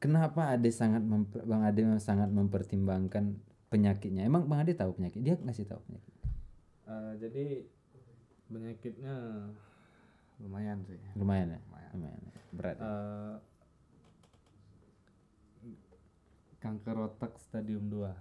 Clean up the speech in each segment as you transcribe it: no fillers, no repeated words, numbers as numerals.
kenapa Bang Ade sangat mempertimbangkan penyakitnya? Emang Bang Ade tahu penyakit? Dia ngasih tahu penyakit. Jadi penyakitnya lumayan sih. Lumayan ya? Lumayan. Berat ya? Kanker otak stadium 2.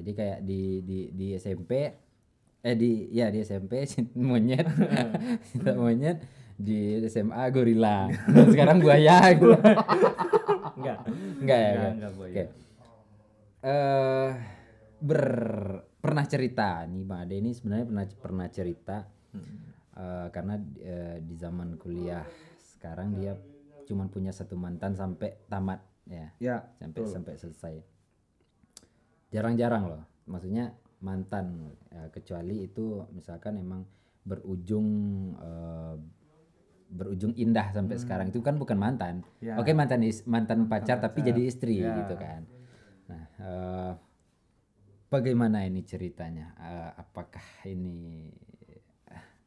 Jadi kayak di SMP di SMP cinta monyet cinta monyet, di SMA gorila, dan sekarang buaya gitu. Enggak Enggak boleh. Pernah cerita nih Bang Ade ini sebenarnya pernah cerita karena di zaman kuliah sekarang dia cuman punya satu mantan sampai tamat Ya, sampai selesai. Jarang-jarang loh, maksudnya mantan kecuali itu misalkan emang berujung indah sampai sekarang, itu kan bukan mantan. Ya. Oke, mantan pacar tapi jadi istri Ya. gitu kan. Nah, bagaimana ini ceritanya? Apakah ini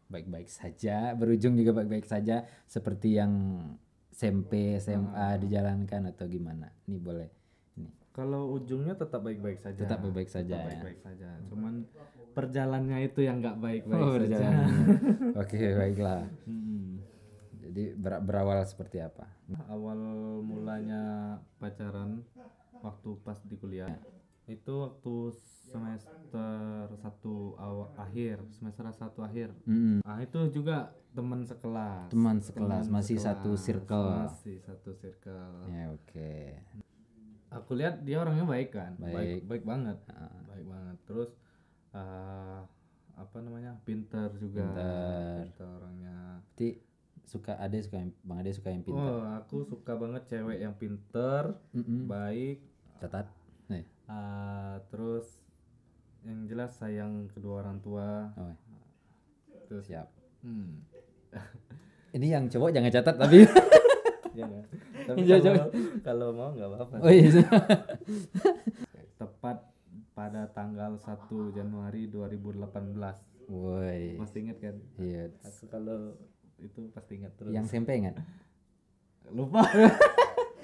baik-baik saja, berujung juga baik-baik saja seperti yang SMP, SMA dijalankan atau gimana? Ini boleh. Ini. Kalau ujungnya tetap baik-baik saja. Tetap baik-baik saja. Baik-baik saja. Cuman perjalanannya itu yang nggak baik-baik saja. Perjalanannya. Oke, baiklah. Jadi berawal seperti apa? Awal mulanya pacaran waktu pas di kuliah. Itu waktu semester 1 akhir. Nah, itu juga teman sekelas. Masih satu circle. Masih satu circle. Ya, oke. Aku lihat dia orangnya baik kan. Baik. Baik banget. Baik banget. Terus pintar juga. Pintar orangnya. Berarti Bang Ade suka yang pintar. Oh, aku suka banget cewek yang pintar, baik. Catat. Terus yang jelas sayang kedua orang tua. Oh. Terus Siap. Ini Ini yang cowok jangan catat tapi. ya kan? Tapi kalau mau nggak apa-apa. Oh iya. Tepat pada tanggal 1 Januari 2018. Woi. Masih ingat kan? Iya. Aku kalau itu pasti ingat terus. Yang SMP ingat? Lupa.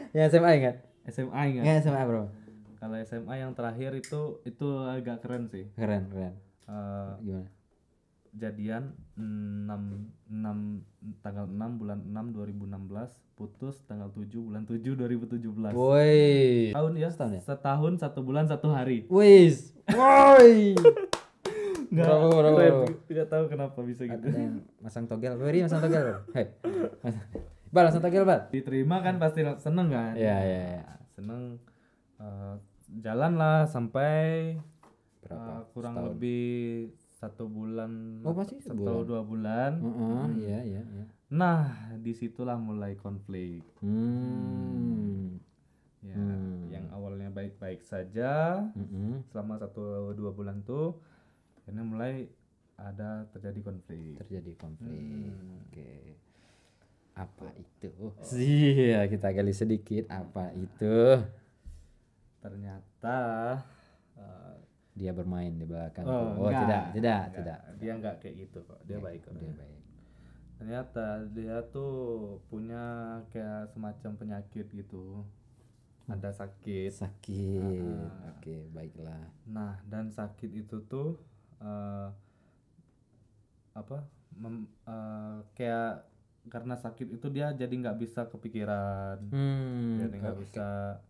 Yang SMA ingat? SMA ingat. Yang SMA bro. Kalau SMA yang terakhir itu agak keren sih. Keren. Gimana? Jadian tanggal 6 bulan 6 2016, putus tanggal 7 bulan 7 2017. Woi. Tahun ya? Setahun 1 bulan 1 hari. Wis. Woi. Bravo. Tidak tahu kenapa bisa gitu. Ada yang masang togel. Beri masang togel. Hei. Bal, masang togel, Bal. Diterima kan pasti seneng kan? Iya. Seneng. Jalan lah sampai kurang setahun. lebih 1 bulan. Oh, masih atau 2 bulan. Iya. Nah, disitulah mulai konflik. Ya, yang awalnya baik-baik saja selama 1-2 bulan tuh, akhirnya mulai terjadi konflik. Oke. Apa itu? Iya, kita gali sedikit. Apa itu? Ternyata dia bermain di belakang. Enggak. Tidak. Dia enggak kayak gitu kok. Dia baik kok. Dia baik. Ternyata dia tuh punya kayak semacam penyakit gitu. Ada sakit. Oke, baiklah. Nah, dan sakit itu tuh kayak karena sakit itu dia jadi nggak bisa kepikiran. Jadi nggak bisa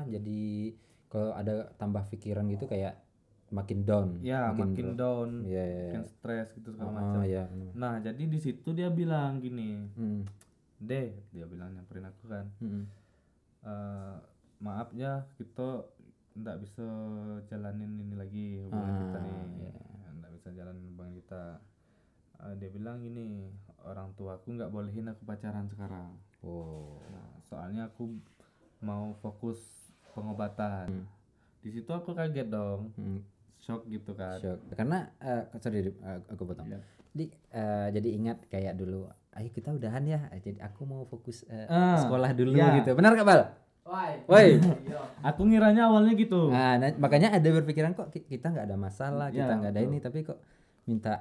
jadi kalau ada tambah pikiran gitu kayak makin down. Ya, makin down. Makin stres gitu segala macam. Nah, jadi di situ dia bilang gini. Deh, dia bilang nyamperin aku kan. Maaf ya, kita nggak bisa jalanin ini lagi hubungan kita nih. Nggak bisa jalanin hubungan kita. Dia bilang gini, orang tuaku nggak bolehin aku pacaran sekarang. Nah, soalnya aku mau fokus pengobatan. Di situ aku kaget dong, shock gitu kan. Karena aku potong. Jadi ingat kayak dulu, ayo kita udahan ya. Jadi aku mau fokus sekolah dulu gitu. Benar gak Bal? Woi. Aku ngiranya awalnya gitu. Nah, makanya ada berpikiran kok kita nggak ada masalah, kita nggak ada ini, tapi kok minta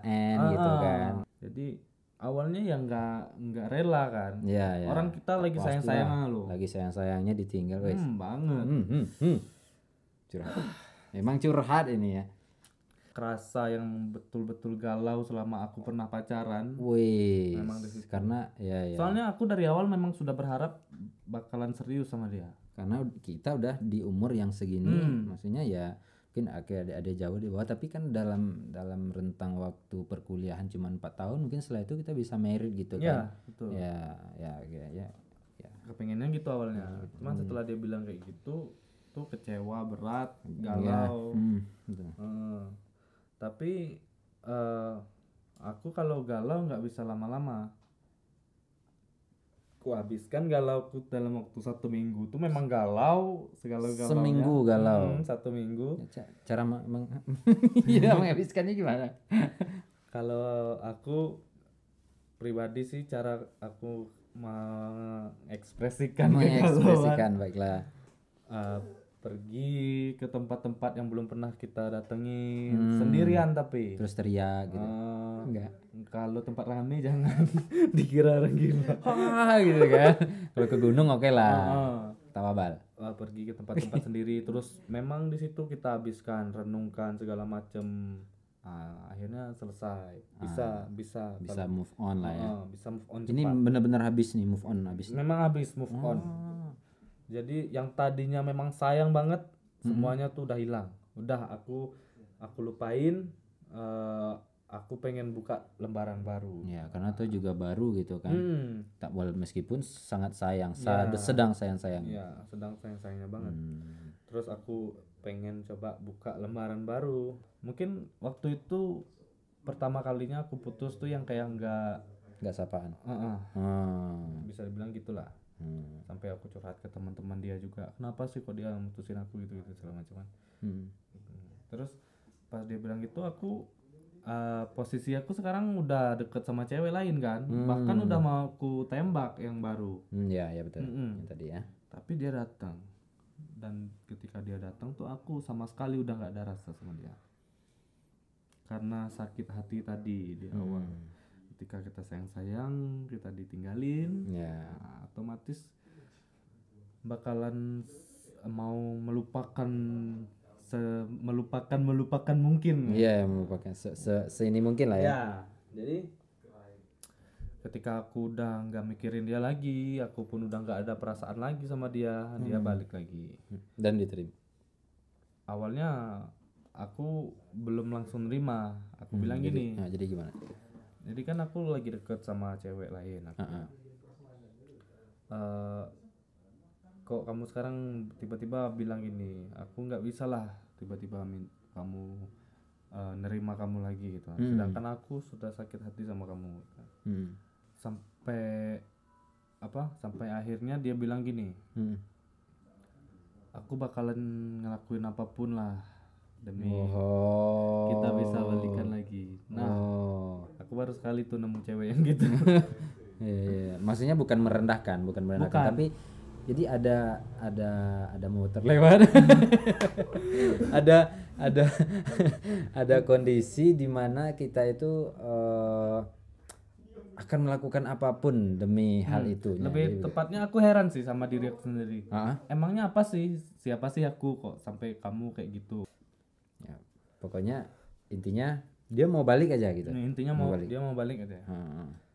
gitu kan. Jadi awalnya ya nggak rela kan. Ya, ya. Orang kita lagi Pastilah, sayang-sayangnya loh. lagi sayang-sayangnya ditinggal guys. Banget. Curhat. Memang curhat ini ya. Kerasa yang betul-betul galau selama aku pernah pacaran. Wih. Memang di situ. Karena ya. Soalnya aku dari awal memang sudah berharap bakalan serius sama dia. Karena kita udah di umur yang segini, maksudnya ya mungkin ada jauh di bawah, tapi kan dalam rentang waktu perkuliahan cuma 4 tahun, mungkin setelah itu kita bisa married gitu Ya, kan. betul. Ya. Kepengennya gitu awalnya. Cuman setelah dia bilang kayak gitu, tuh kecewa, berat, galau. Betul. Tapi aku kalau galau nggak bisa lama-lama. Ku habiskan galauku dalam waktu 1 minggu tuh memang galau segala-galaunya. Seminggu galau. 1 minggu. Cara menghabiskannya gimana? Kalau aku pribadi sih cara aku mengekspresikan baiklah. Pergi ke tempat-tempat yang belum pernah kita datengin sendirian, tapi terus teriak gitu. Enggak. Kalau tempat rame jangan dikira orang gila. Gitu kan. Kalau ke gunung oke lah. Tawabal. Pergi ke tempat-tempat sendiri, terus memang di situ kita habiskan, renungkan segala macam. Akhirnya selesai. Bisa move on lah ya. Bisa move on Ini cepat. benar-benar habis nih, move on habis. Memang habis move on. Jadi yang tadinya memang sayang banget, semuanya tuh udah hilang. Udah aku lupain. Aku pengen buka lembaran baru. Ya, karena itu juga baru gitu kan. Tak boleh, meskipun sangat sayang, sedang sayang-sayang. Ya, sedang sayang-sayangnya banget. Terus aku pengen coba buka lembaran baru. Mungkin waktu itu pertama kalinya aku putus tuh yang kayak nggak sapaan. Bisa dibilang gitulah. Sampai aku curhat ke teman-teman dia juga, kenapa sih kok dia mutusin aku gitu segala macam. Terus pas dia bilang gitu, aku posisi aku sekarang udah deket sama cewek lain kan, bahkan udah mau aku tembak yang baru. Ya betul. Yang tadi ya. Tapi dia datang, dan ketika dia datang tuh aku sama sekali udah nggak ada rasa sama dia, karena sakit hati tadi di awal. Ketika kita sayang-sayang, kita ditinggalin, otomatis bakalan mau melupakan mungkin. Iya, melupakan seini mungkin lah ya. Ya, jadi ketika aku udah nggak mikirin dia lagi, aku pun udah nggak ada perasaan lagi sama dia, dia balik lagi. Dan diterima. Awalnya aku belum langsung nerima, aku bilang gini. Jadi gimana? Jadi kan aku lagi deket sama cewek lain. Kok kamu sekarang tiba-tiba bilang gini, aku nggak bisa lah tiba-tiba kamu nerima kamu lagi gitu. Sedangkan aku sudah sakit hati sama kamu. Sampai akhirnya dia bilang gini, aku bakalan ngelakuin apapun lah demi kita bisa balikan lagi. Aku baru sekali tuh nemu cewek yang gitu. Iya. Maksudnya bukan merendahkan, tapi jadi ada motor lewat. ada kondisi di mana kita itu akan melakukan apapun demi hal itu. Lebih tepatnya aku heran sih sama diri aku sendiri. Emangnya apa sih? Siapa sih aku kok sampai kamu kayak gitu? Ya, pokoknya intinya dia mau balik aja gitu. Intinya dia mau balik aja.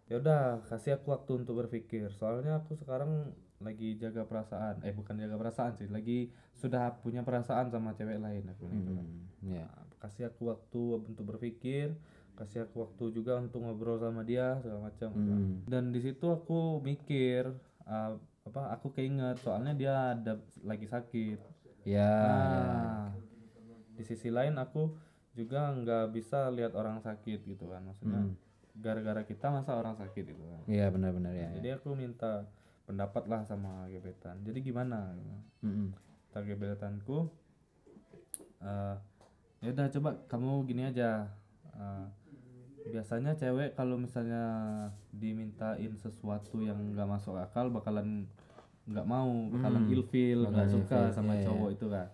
Ya udah, kasih aku waktu untuk berpikir. Soalnya aku sekarang lagi jaga perasaan. Bukan jaga perasaan sih, lagi sudah punya perasaan sama cewek lain aku gitu. Kasih aku waktu untuk berpikir, kasih aku waktu juga untuk ngobrol sama dia segala macam. Dan di situ aku mikir, aku keinget soalnya dia ada lagi sakit. Di sisi lain aku juga nggak bisa lihat orang sakit gitu kan, maksudnya gara-gara kita masa orang sakit gitu kan. Iya benar-benar ya. Jadi aku minta pendapat lah sama gebetan. Jadi gimana? Kata gebetanku, ya udah coba kamu gini aja. Biasanya cewek kalau misalnya dimintain sesuatu yang nggak masuk akal bakalan nggak mau, bakalan ilfil, nggak suka sama cowok itu kan.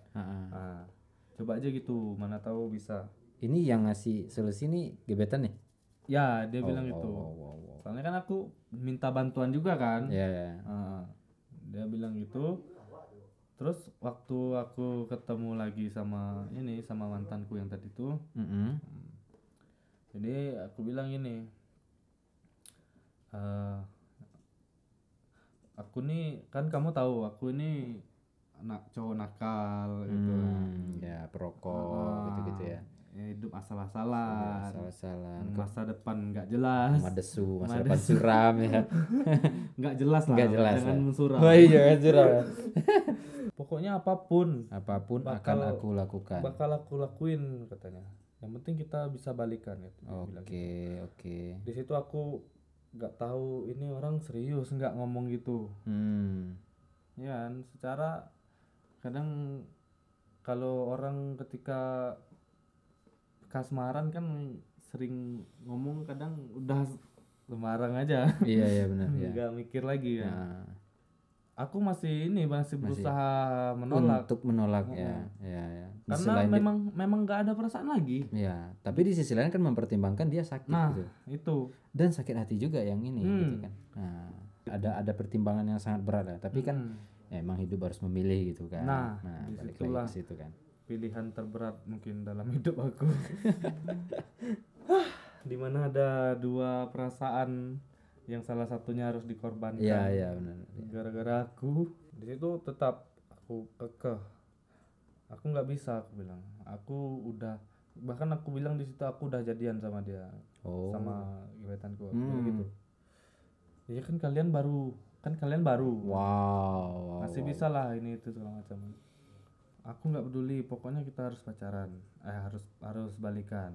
Coba aja gitu, mana tahu bisa Ini yang ngasih solusi nih gebetan nih. Ya dia bilang gitu. Wow. Soalnya kan aku minta bantuan juga kan. Ya. Ah, dia bilang gitu. Terus waktu aku ketemu lagi sama mantanku yang tadi tuh, Mm-mm. jadi aku bilang ini, eh aku nih kan kamu tahu aku ini anak cowok nakal gitu kan. Ya perokok gitu-gitu ya. Hidup asal-asalan, Salah-salah. masa depan nggak jelas, Madesu, masa depan suram ya. nggak jelas lah, Nggak jelas jangan lah. mensuram. Oh iya suram. Pokoknya apapun Apapun bakal akan aku lakukan. aku lakuin katanya. Yang penting kita bisa balikan gitu. Dia bilang gitu. Oke. Di situ aku nggak tahu ini orang serius nggak ngomong gitu. Ya kan, secara kadang kalau orang ketika kasmaran kan sering ngomong kadang udah sembarang aja. Iya benar ya. Nggak mikir lagi ya. Nah, Aku masih berusaha menolak. untuk menolak ya. Di Karena selain memang nggak ada perasaan lagi. ya, tapi di sisi lain kan mempertimbangkan dia sakit Nah, gitu. itu. Dan sakit hati juga yang ini gitu kan. Nah, ada pertimbangan yang sangat berat lah, tapi kan emang hidup harus memilih gitu kan. Nah, balik disitulah lagi ke situ kan. pilihan terberat mungkin dalam hidup aku. Dimana ada dua perasaan yang salah satunya harus dikorbankan. Iya benar. Gara-gara aku di situ tetap aku kekeh. Aku nggak bisa, aku bilang. Bahkan aku bilang di situ aku udah jadian sama dia. Sama gebetanku gitu. Ya kan kalian baru. Wow. Masih bisa lah ini itu segala macam. Aku nggak peduli, pokoknya kita harus pacaran. Harus balikan.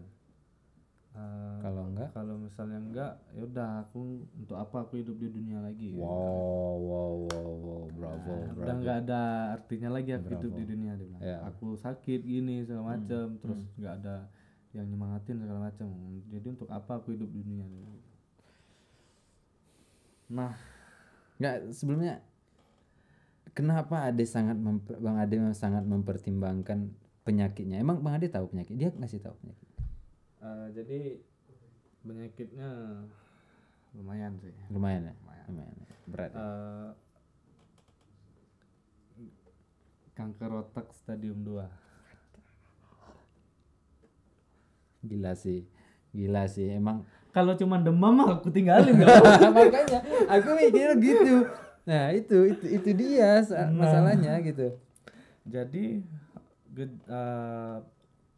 Kalau misalnya enggak, ya udah untuk apa aku hidup di dunia lagi. Wow, bravo. Udah nggak ada artinya lagi aku hidup di dunia, dia bilang. Aku sakit gini segala macam, terus nggak ada yang nyemangatin segala macam. Jadi untuk apa aku hidup di dunia? Nah, nggak sebelumnya kenapa Bang Ade sangat mempertimbangkan penyakitnya? Emang Bang Ade tahu penyakit? Dia ngasih tahu penyakit. Jadi penyakitnya lumayan sih. Lumayan. Berat. Kanker otak stadium 2. Gila sih emang. Kalau cuma demam aku tinggalin. Makanya aku mikir gitu. Nah itu dia masalahnya gitu. Jadi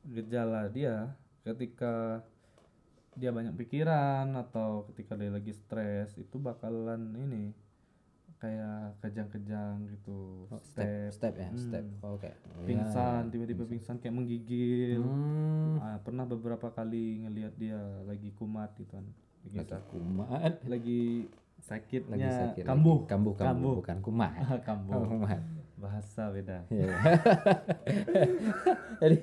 gejala dia ketika dia banyak pikiran atau ketika dia lagi stres itu bakalan ini kayak kejang-kejang gitu. Step. Oke. Pingsan, tiba-tiba pingsan kayak menggigil. Pernah beberapa kali ngelihat dia lagi kumat gitu kan. Lagi sakitnya kambuh bukan kumat. kambuh. Bahasa beda. Jadi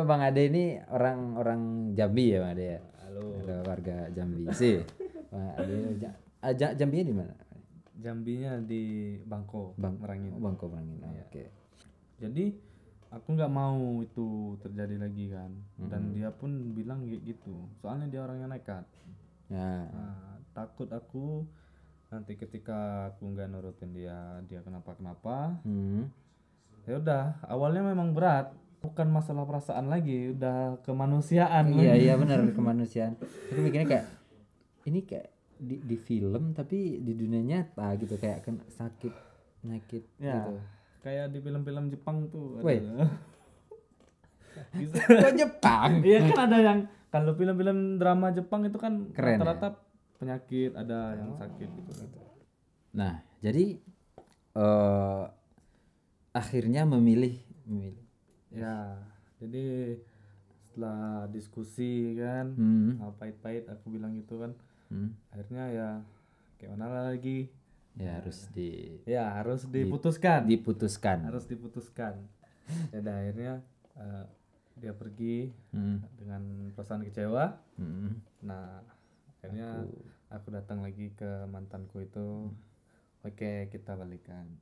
Bang Ade ini orang Jambi ya Bang Ade ya. Halo warga Jambi sih. Bang Ade Jambinya di mana? Jambinya di Bangko, Merangin. Bangko Merangin. Oke. Jadi aku nggak mau itu terjadi lagi kan. Dan dia pun bilang gitu. Soalnya dia orangnya nekat. Takut aku nanti ketika aku nggak nurutin dia kenapa ya udah. Awalnya memang berat, bukan masalah perasaan lagi, udah kemanusiaan. Iya benar, kemanusiaan. Aku mikirnya kayak ini kayak di film tapi di dunia nyata gitu, kayak sakit penyakit gitu. Kayak di film-film Jepang tuh Kok Jepang? Iya kan ada yang kalau film-film drama Jepang itu kan keren, rata-rata penyakit, ada yang sakit gitu. Nah, jadi akhirnya memilih. Ya, jadi setelah diskusi kan, pahit-pahit aku bilang gitu kan. Akhirnya ya kayak mana lagi? Ya harus diputuskan. Harus diputuskan. Ya udah, akhirnya dia pergi dengan perasaan kecewa. Nah, akhirnya aku datang lagi ke mantanku itu. Oke, kita balikan.